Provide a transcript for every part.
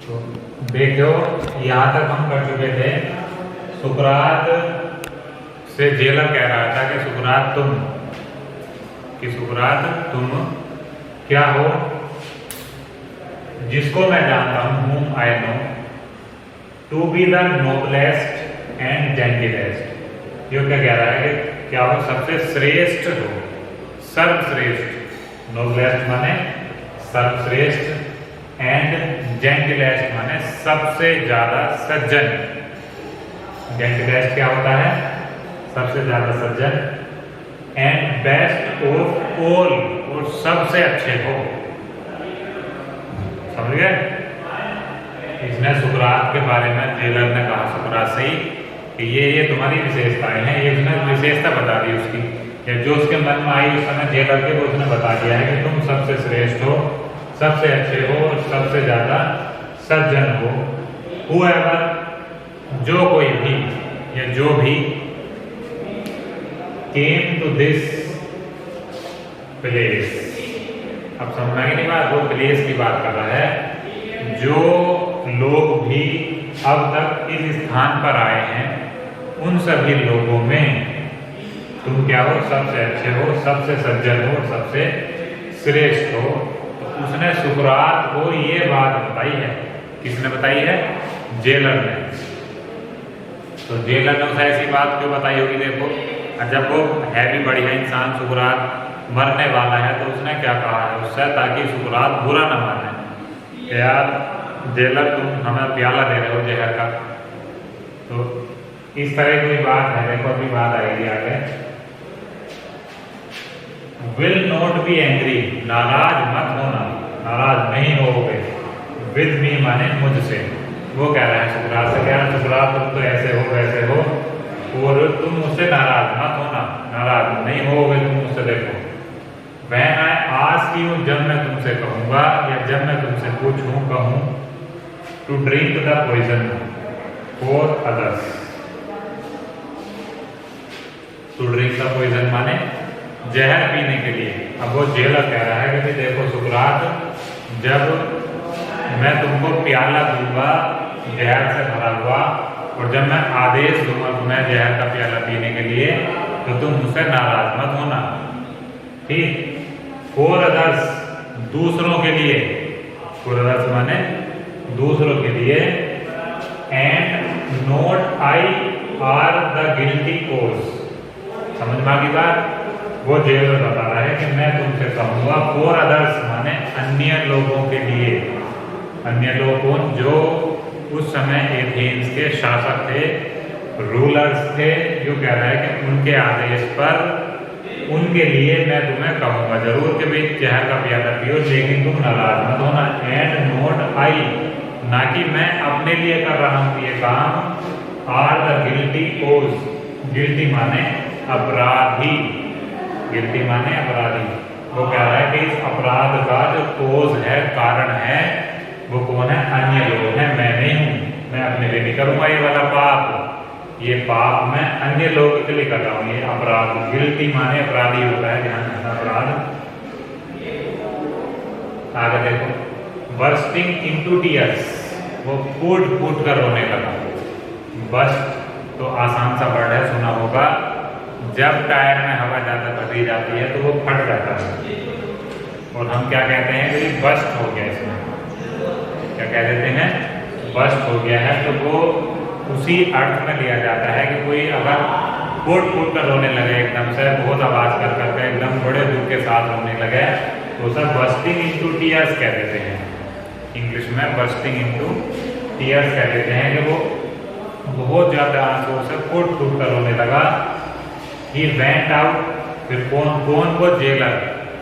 तो देखो यहाँ तक हम कर चुके थे। सुकरात से जेलर कह रहा था कि सुकरात तुम क्या हो, जिसको मैं जानता हूँ, whom I know, to be the noblest and gentlest। ये क्या कह रहा है कि क्या हो, सबसे श्रेष्ठ हो, सर्वश्रेष्ठ। नोबलेस्ट माने सर्वश्रेष्ठ, एंड जेंटलेस्ट माने सबसे ज्यादा सज्जन। जेंटलेस्ट क्या होता है, सबसे ज्यादा सज्जन। एंड बेस्ट ऑफ ऑल, और सबसे अच्छे हो। समझ गए? इसने सुकरात के बारे में जेलर ने कहा सुकरात से ही कि ये तुम्हारी विशेषताएं हैं। ये उसने विशेषता बता दी उसकी, या जो उसके मन में आई उस समय जेलर के, वो उसने बता दिया है कि तुम सबसे श्रेष्ठ हो, सबसे अच्छे हो, और सबसे ज्यादा सज्जन हो। Whoever, जो कोई भी या जो भी, came to this place। अब समझना की नहीं बात, वो प्लेस की बात कर रहा है। जो लोग भी अब तक इस स्थान पर आए हैं, उन सभी लोगों में तुम क्या हो, सबसे अच्छे हो, सबसे सज्जन हो, सबसे श्रेष्ठ हो। तो उसने सुकरात को ये बात बताई है। किसने बताई है? जेलर ने। तो जेलर ने उसे ऐसी बात क्यों बताई होगी? देखो, जब वो है भी बढ़िया इंसान, सुकरात मरने वाला है, तो उसने क्या कहा है उससे, ताकि सुकरात बुरा ना माने। यार जेलर, तुम हमें प्याला दे रहे हो जहर का। तो इस तरह की बात है। देखो अभी बात आएगी आगे। विल नॉट बी एंग्री, नाराज मत होना, नाराज नहीं होगे। विद मी माने मुझसे। वो कह रहा है सुकरात से, क्या सुकरात तुम तो ऐसे हो वैसे हो, और तुम मुझसे नाराज मत होना, नाराज नहीं होगे तुम मुझसे। देखो, When I ask you, जब मैं तुमसे कहूंगा या जब मैं तुमसे कहूं, to drink the poison for others। to drink the poison माने जहर पीने के लिए। अब वो जेलर कह रहा है कि देखो सुकरात, जब मैं तुमको प्याला दूंगा जहर से भरा हुआ, और जब मैं आदेश दूंगा तुम्हें जहर का प्याला पीने के लिए, तो तुम मुझसे नाराज मत होना, ठीक। फॉर अदर्स, दूसरों के लिए। फॉर अदर्स माने दूसरों के लिए। And not I are the guilty cause. समझ में आ गई बात? वो जेलर बता रहा है कि मैं तुमसे कहूंगा, फॉर अदर्स माने अन्य लोगों के लिए। अन्य लोग कौन? जो उस समय एथेंस के शासक थे, रूलर्स थे। जो कह रहा है कि उनके आदेश पर, उनके लिए मैं तुम्हें कहूंगा जरूर कि भाई जहर का प्याला पियो, लेकिन तुम नाराज मत होना। एंड नॉट आई, ना कि मैं अपने लिए कर रहा हूं ये काम। Are the guilty cause, guilty माने अपराधी, गिल्टी माने अपराधी। वो कह रहा है कि इस अपराध का जो कोज है, कारण है, वो कौन है? अन्य लोग हैं, मैं नहीं हूं। मैं अपने लिए नहीं करूंगा ये वाला पाप। ये पाप मैं अन्य लोगों के लिए कर रहा हूं, ये अपराध। गिल्टी माने अपराधी होता है, ध्यान रखना, अपराध। आगे देखो, बर्स्टिंग इनटू टीयर्स, वो फूट फूट कर रोने लगा। बर्स्ट तो आसान सा वर्ड है, सुना होगा। जब टायर में हवा ज्यादा भरी जाती है तो वो फट जाता है, और हम क्या कहते हैं कि बस्ट हो गया। इसमें क्या कह देते हैं? बस्ट हो गया है। तो वो उसी अर्थ में लिया जाता है कि कोई अगर फूट फूट कर रोने लगे, एकदम से बहुत आवाज कर करके एकदम बड़े दुख के साथ रोने लगे, तो सब बस्टिंग इनटू टीयर्स कह देते हैं। इंग्लिश में बस्टिंग इनटू टीयर्स कह देते हैं कि वो बहुत ज्यादा आंसुओं से फूट फूट कर रोने लगा। ही वेंट आउट, फिर कौन वो जेलर।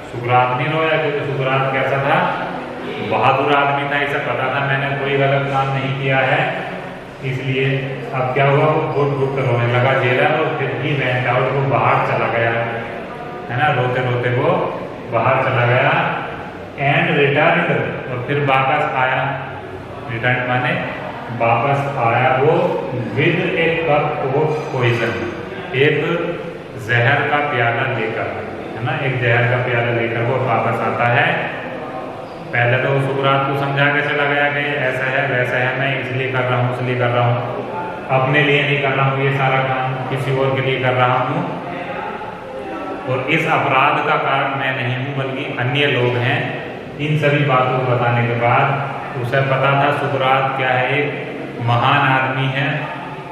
सुकरात नहीं रोया, क्योंकि सुकरात कैसा था? बहादुर आदमी था, इसे पता था मैंने कोई गलत काम नहीं किया है, इसलिए अब क्या हुआ? वो फूट फूट कर रोने लगा जेलर, और फिर ही वेंट आउट, वो बाहर चला गया, है ना, रोते रोते वो बाहर चला गया। एंड रिटर्न, और फिर वापस आया। रिटर्न माने वापस आया वो, with a cup of poison, एक जहर का प्याला लेकर, है ना, एक जहर का प्याला लेकर वो वापस आता है। पहले तो सुकरात को समझा के चला गया कि ऐसा है वैसा है, मैं इसलिए कर रहा हूँ इसलिए कर रहा हूँ, अपने लिए नहीं कर रहा हूँ ये सारा काम, किसी और के लिए कर रहा हूँ, और इस अपराध का कारण मैं नहीं हूँ बल्कि अन्य लोग हैं। इन सभी बातों को बताने के बाद उसे पता था सुकरात क्या है, एक महान आदमी है,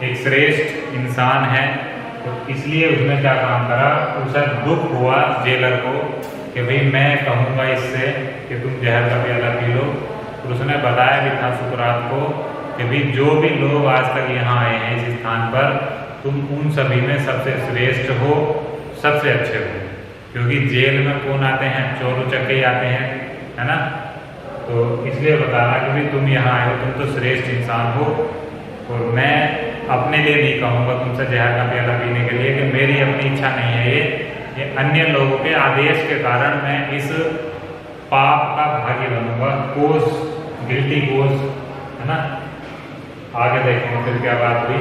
एक श्रेष्ठ इंसान है, तो इसलिए उसने क्या काम करा, उसे दुख हुआ जेलर को कि भाई मैं कहूँगा इससे कि तुम जहर का प्याला पी लो। तो उसने बताया भी था सुकरात को कि भाई जो भी लोग आज तक यहाँ आए हैं इस स्थान पर, तुम उन सभी में सबसे श्रेष्ठ हो, सबसे अच्छे हो, क्योंकि जेल में कौन आते हैं, चोर उचक्के आते हैं, है ना। तो इसलिए बता रहा कि भाई तुम यहाँ आए हो, तुम तो श्रेष्ठ इंसान हो, और मैं अपने लिए नहीं कहूँगा तुमसे जहर का प्याला पीने के लिए कि मेरी अपनी इच्छा नहीं है, ये अन्य लोगों के आदेश के कारण मैं इस पाप का भागी बनूंगा, कोस, गिल्टी कोस, है ना। आगे देखेंगे फिर क्या बात हुई।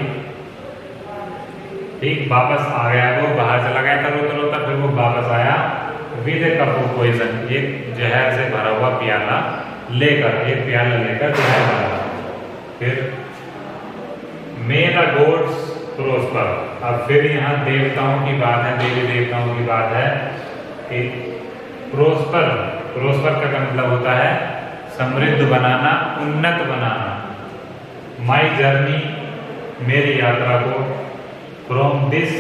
ठीक, वापस आ गया, वो बाहर चला गया था रोता रोता, फिर वो वापस आया with a cup of poison, एक जहर से भरा हुआ प्याला लेकर, एक प्याला लेकर जहर भरा। फिर मे द गॉड्स प्रोस्पर, अब फिर यहाँ देवताओं की बात है, देवी देवताओं की बात है कि प्रोस्पर, प्रोस्पर का मतलब होता है समृद्ध बनाना, उन्नत बनाना। माई जर्नी, मेरी यात्रा को, from this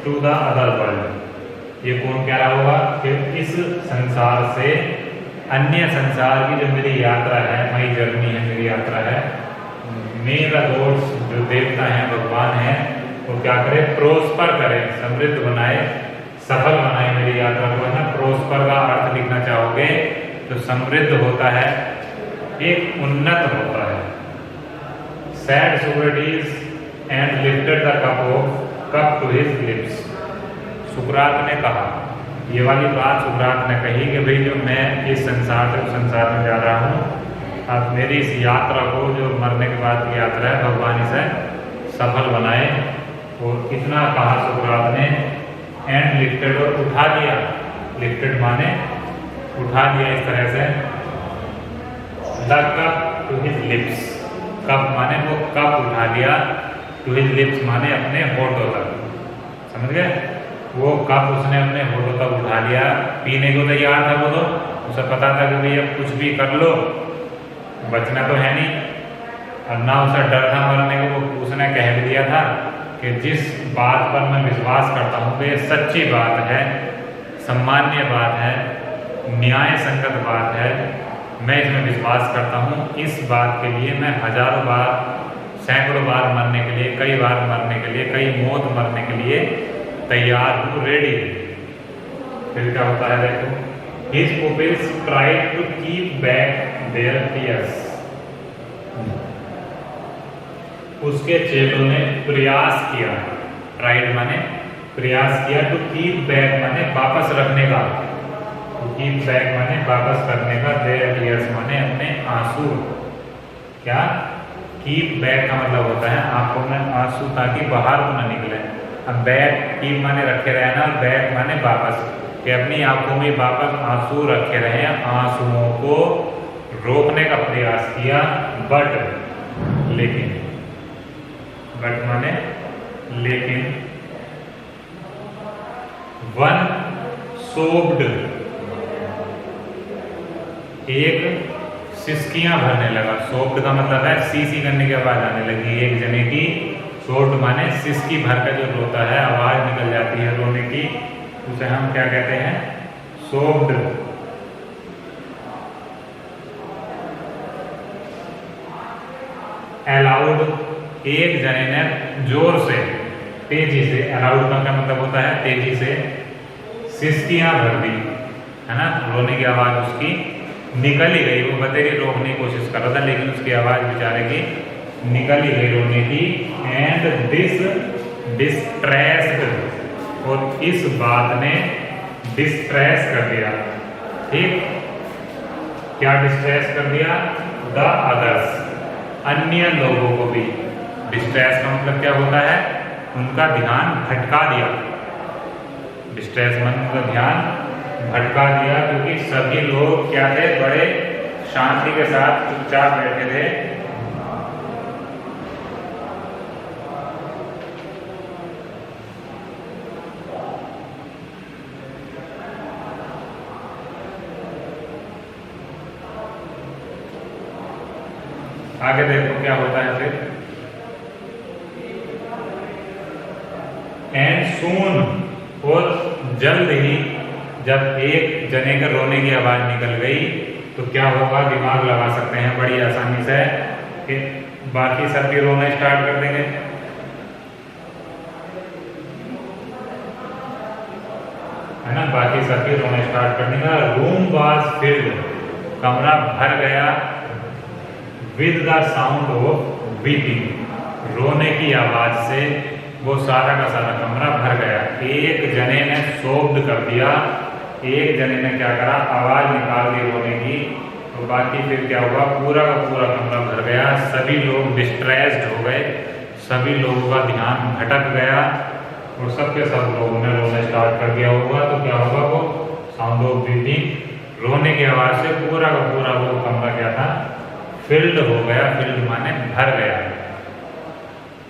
to the other world, ये कौन कह रहा होगा कि इस संसार से अन्य संसार की जो मेरी यात्रा है, माई जर्नी है, मेरी यात्रा है। मेरा गॉड्स, जो देवता हैं, भगवान हैं, वो क्या करे, प्रोस्पर करे, समृद्ध बनाए, सफल बनाए मेरी यात्रा को, है ना। प्रोस्पर का अर्थ लिखना चाहोगे तो समृद्ध होता है, एक उन्नत होता है। Said Socrates and lifted the cup to his lips, सुकरात ने कहा, ये वाली बात सुकरात ने कही कि भाई जो मैं इस संसार से उस संसार में जा रहा हूँ, अब मेरी इस यात्रा को, जो मरने के बाद की यात्रा है, भगवान इसे सफल बनाए। और इतना कहा सुकरात ने, एंड लिफ्टेड, और उठा दिया, लिफ्टेड माने उठा दिया इस तरह से, the cup to his lips, cup माने वो कप उठा दिया, टू हिज लिप्स माने अपने होठों तक, समझ गए। वो कप उसने अपने होठों तक उठा लिया, पीने को तैयार था वो, तो उसे पता था कि भाई अब कुछ भी कर लो बचना तो है नहीं, और ना उसे डर था मरने को। उसने कह भी दिया था कि जिस बात पर मैं विश्वास करता हूँ कि ये सच्ची बात है, सम्मान्य बात है, न्याय संगत बात है, मैं इसमें विश्वास करता हूँ, इस बात के लिए मैं हजारों बार, सैकड़ों बार मरने के लिए, कई बार मरने के लिए, कई मौत मरने के लिए तैयार हूँ, रेडी। फिर क्या होता है देखो, His pupils tried to keep back their tears, उसके चेलों ने प्रयास किया, ट्राइड माने प्रयास किया, टू कीप बैक माने वापस रखने का, टू कीप बैक माने वापस करने का, देयर टीयर्स माने अपने आंसू। क्या कीप बैक का मतलब होता है आंखों में आंसू ताकि बाहर को ना निकले। अब बैक, कीप माने रखे रहना, बैक माने वापस, कि अपनी आंखों में वापस आंसू रखे रहे, आंसुओं को रोकने का प्रयास किया, बट लेकिन, बट माने लेकिन, वन सोब्ड, एक सिसकियां भरने लगा, सोब्ड का मतलब है सीसी करने की आवाज आने लगी, एक जने की, सोब्ड माने सिसकी भर का जो रोता है, आवाज निकल जाती है रोने की, उसे हम क्या कहते हैं, सोब्ड। अलाउड, एक जने ने जोर से, तेजी से, अलाउड का क्या मतलब होता है तेजी से, सिसकियां भर दी, है ना, रोने की आवाज उसकी निकल ही गई। वो बतेरी रोकने की कोशिश कर रहा था, लेकिन उसकी आवाज बेचारे की निकल ही गई रोने की। एंड दिस डिस्ट्रेस्ड, और इस बात ने डिस्ट्रेस कर दिया, ठीक, क्या डिस्ट्रेस कर दिया, द अदर्स, अन्य लोगों को भी। डिस्ट्रेस का मतलब क्या होता है, उनका ध्यान भटका दिया, डिस्ट्रेस मन उनका ध्यान भटका दिया, क्योंकि सभी लोग क्या थे, बड़े शांति के साथ चुपचाप बैठे थे। आगे देखो क्या होता है फिर। एंड सून, और जल्द ही जब एक जने के रोने की आवाज निकल गई तो क्या होगा, दिमाग लगा सकते हैं बड़ी आसानी से कि बाकी सब भी रोना स्टार्ट कर देंगे। है ना, बाकी सब भी रोना स्टार्ट कर देंगे। रूम वाज फिल्ड, कमरा भर गया। With the sound of weeping, रोने की आवाज से वो सारा का सारा कमरा भर गया। एक जने ने शोब्द कर दिया, एक जने ने क्या करा, आवाज निकाल दी रोने की, तो बाकी फिर क्या हुआ, पूरा का पूरा कमरा भर गया। सभी लोग डिस्ट्रेस्ड हो गए, सभी लोगों का ध्यान भटक गया और सबके सब लोगों ने रोना स्टार्ट कर दिया होगा। तो क्या होगा, वो साउंड ऑफ वीपिंग, रोने की आवाज से पूरा का पूरा वो कमरा क्या था, फिल्ड हो गया। फिल्ड माने भर गया।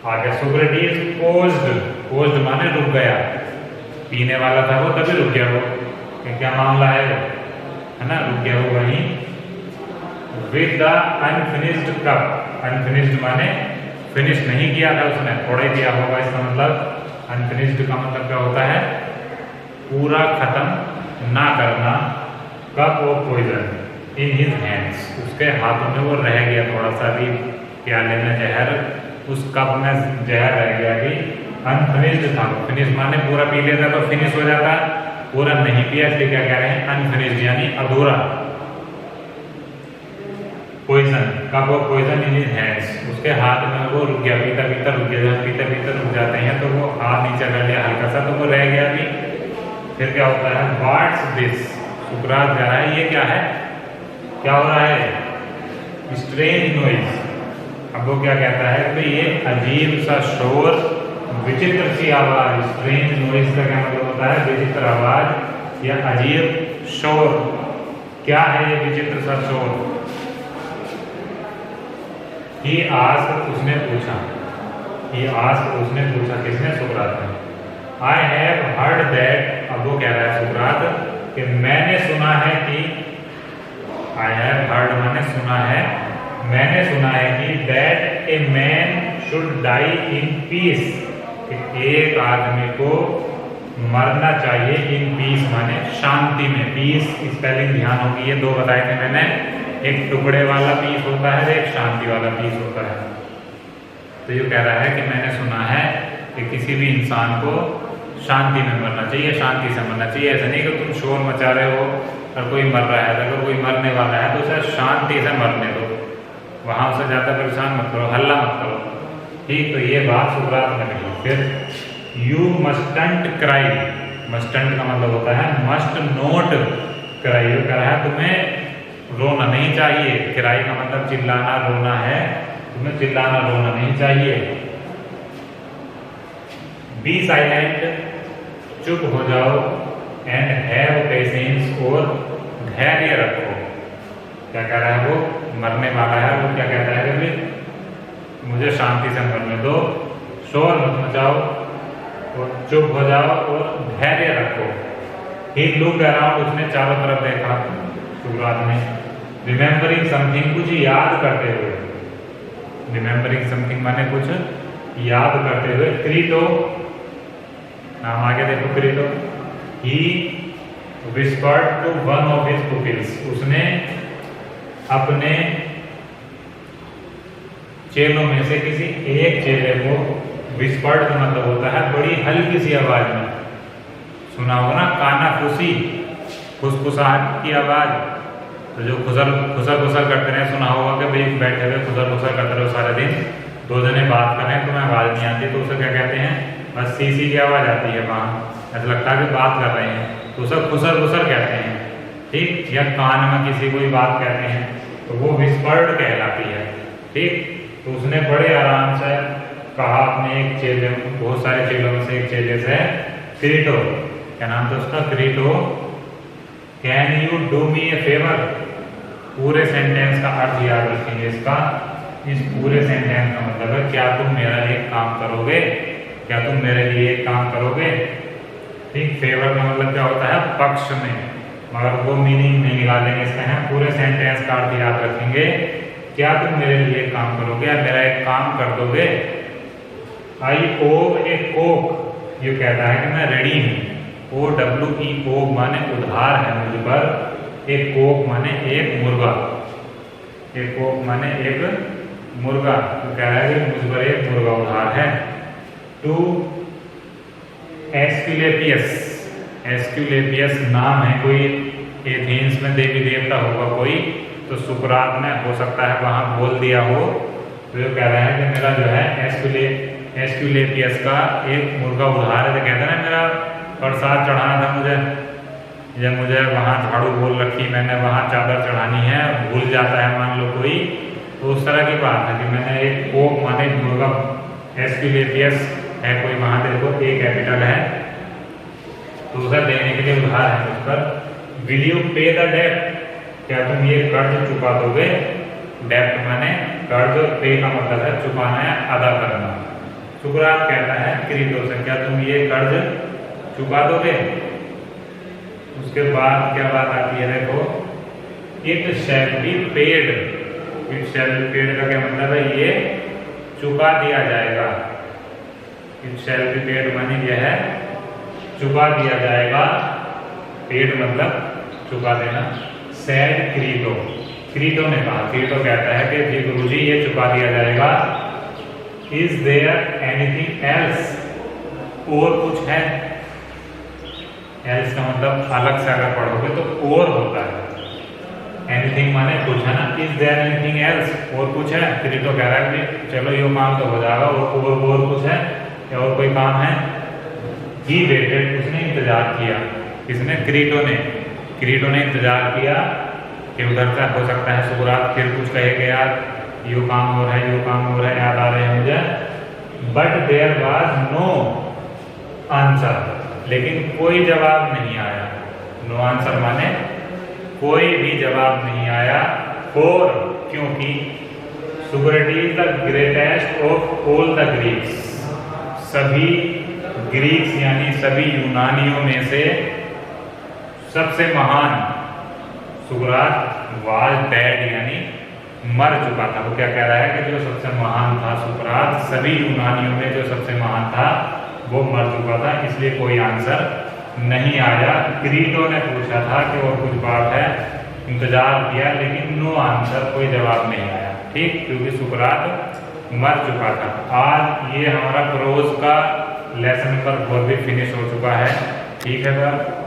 आगे सोक्रेटिस पोज्ड, पोज्ड माने रुक गया। पीने वाला था वो तभी रुक गया, वो क्या मामला है वो, है ना, रुक गया वो वहीं। With the unfinished cup, unfinished माने फिनिश नहीं किया था उसने, थोड़ा ही किया होगा, इसका मतलब अनफिनिश्ड का मतलब क्या होता है, पूरा खत्म ना करना। Cup of poison in his hands, उसके हाथों में वो रह गया थोड़ा सा भी प्याले में जहर, उस कप में जहर रह गया कि अनफिनिश्ड था। फिनिश माने पूरा पी लेता तो फिनिश हो जाता, पूरा नहीं पिया इसलिए क्या कह रहे हैं, अनफिनिश्ड यानी अधूरा। Poison, cup of poison in his hands, उसके हाथ में वो रुक गया, पीता पीता रुक गया। जब पीते पीते रुक जाते हैं तो वो हाथ नीचे कर लिया हल्का सा, तो वो रह गया भी। फिर क्या होता है, व्हाट्स दिस, सुकरात कह रहा है ये क्या है, क्या हो रहा है, स्ट्रेंज नॉइज। अब वो क्या कहता है कि ये अजीब सा शोर, विचित्र सी आवाज। स्ट्रेंज नॉइज का क्या मतलब होता है, विचित्र आवाज या अजीब शोर। क्या है ये विचित्र सा शोर। ही आस्क्ड, उसने पूछा, ही आस्क्ड, उसने पूछा, किसने, सुकरात ने। आई हैव हर्ड दैट, अब वो कह रहा है सुकरात कि मैंने सुना है कि, आई हैव हर्ड माने सुना है, मैंने सुना है कि that a man should die in peace, कि एक आदमी को मरना चाहिए इन पीस माने शांति में। पीस स्पेलिंग ध्यान होगी, ये दो बताए थे मैंने, एक टुकड़े वाला पीस होता है, एक शांति वाला पीस होता है। तो ये कह रहा है कि मैंने सुना है कि किसी भी इंसान को शांति में मरना चाहिए, शांति से मरना चाहिए। ऐसा नहीं कि तुम शोर मचा रहे हो और कोई मर रहा है, अगर कोई मरने वाला है तो उसे शांति से मरने दो, वहां उसे ज्यादा परेशान मत करो, हल्ला मत करो, ठीक। तो ये बात सुकरात ने कही। फिर यू मस्टंट क्राई, मस्टंट का मतलब होता है मस्ट नोट क्राई, कह रहा है तुम्हें रोना नहीं चाहिए। क्राई का मतलब चिल्लाना रोना है, तुम्हें चिल्लाना रोना नहीं चाहिए। बी साइलेंट, चुप हो जाओ। एंड हैव पेशेंस, और धैर्य रखो। क्या कह रहा है वो, मरने वाला है, वो क्या कहता है कि मुझे शांति से मरने दो, शोर मत मचाओ और चुप हो जाओ और धैर्य रखो। ही लुक्ड अराउंड, उसने चारों तरफ देखा सुकरात ने। रिमेम्बरिंग समथिंग, कुछ याद करते हुए। रिमेम्बरिंग समथिंग माने कुछ याद करते हुए। क्रीटो, नाम आगे देखो, Crito. He whispered to one of his pupils, उसने अपने चेलों में से किसी एक चेले को, विस्पर्ड का मतलब होता है बड़ी हल्की सी आवाज में, सुना होगा ना, काना फूसी, फुसफुसाहट की आवाज। तो जो खुसर करते रहे, सुना होगा कि भाई बैठे हुए खुसर करते रहे सारा दिन, दो जने बात कर रहे हैं, तुम्हें आवाज नहीं आती तो उसे क्या कहते हैं, बस सी की आवाज आती है वहाँ, ऐसा लगता है कि बात कर रहे हैं, तो उसे खुसर कहते हैं, ठीक। या कान में किसी कोई बात कहते हैं तो वो विस्पर्ड कहलाती है, ठीक। तो उसने बड़े आराम से कहा अपने एक चेले, बहुत सारे चेलों में से एक चेले से, क्रीटो, क्या नाम था उसका, Crito, can you do me A favour, पूरे सेंटेंस का अर्थ याद रखेंगे इसका। इस पूरे सेंटेंस का मतलब है क्या तुम मेरा एक काम करोगे, क्या तुम मेरे लिए एक काम करोगे। ठीक, फेवर का मतलब क्या होता है, पक्ष में, मगर वो मीनिंग नहीं निकालेंगे इसका है। पूरे सेंटेंस का अर्थ याद रखेंगे, क्या तुम मेरे लिए एक काम करोगे या मेरा एक काम कर दोगे। आई ओव ए कोक, ये कहता है कि मैं रेडी हूँ। OWE कोक माने उधार है मुझ पर, एक कोक माने एक मुर्गा, एक कोक माने एक मुर्गा, तो कह रहा है कि मुझ पर एक मुर्गा उधार है। टू एस्क्यूलेपियस, एस्क्यूलेपियस नाम है कोई एथेंस में देवी देवता होगा कोई, तो सुकरात ने हो सकता है वहां बोल दिया हो। तो ये कह रहा है कि मेरा जो है एस्क्यूलेपियस का एक मुर्गा उधार है। तो कहते हैं ना मेरा प्रसाद चढ़ाना था मुझे, जब मुझे वहाँ झाड़ू बोल रखी मैंने, वहाँ चादर चढ़ानी है, भूल जाता है मान लो कोई, तो उस तरह की बात है कि मैंने एक कोक माने मुर्गा, एस्क्यूलेपियस है कोई वहाँ देखो, ए कैपिटल है, तो उसे देने के लिए उधार है उस पर। विल यू पे द डेट, क्या तुम ये कर्ज चुका दोगे। डेप्ट माने कर्ज, पे का मतलब है चुकाना है, अदा करना। सुकरात कहता है क्रीटो से, क्या तुम ये कर्ज चुका दोगे। उसके बाद क्या बात आती है देखो, it shall be paid, it shall be paid का क्या मतलब है, ये चुका दिया जाएगा। इट शैल बी पेड माने यह है चुका दिया जाएगा, पेड मतलब चुका देना। सैड क्रीटो, क्रीटो ने कहा, क्रीटो कहता है कि जी गुरुजी ये चुका दिया जाएगा। इज देयर एनीथिंग एल्स, और कुछ है। एल्स का मतलब अलग से अगर पढ़ोगे तो और होता है, एनीथिंग माने कुछ है ना। इज देयर एनीथिंग एल्स, और कुछ है। क्रीटो कह रहा है कि चलो ये काम तो हो जाएगा, और कुछ है या और कोई काम है। ही वेटेड, उसने इंतजार किया, किसने, क्रीटो ने। क्रीटो ने इंतजार किया कि उधर से हो सकता है सुकरात फिर कुछ कहेगा यार यो काम हो रहा है, यो काम हो रहा है, याद आ रहे हैं मुझे। But there was no answer, लेकिन कोई जवाब नहीं आया। नो आंसर माने कोई भी जवाब नहीं आया। और क्योंकि Socrates the greatest of all the Greeks, सभी ग्रीक्स यानी सभी यूनानियों में से सबसे महान, सुकरात वाज डेड यानी मर चुका था। वो क्या कह रहा है कि जो सबसे महान था सुकरात, सभी यूनानियों में जो सबसे महान था वो मर चुका था, इसलिए कोई आंसर नहीं आया। क्रीटो ने पूछा था कि और कुछ बात है, इंतजार किया लेकिन नो आंसर, कोई जवाब नहीं आया। ठीक, क्योंकि सुकरात मर चुका था। आज ये हमारा प्रोज का लेसन पर बहुत भी फिनिश हो चुका है। ठीक है सर।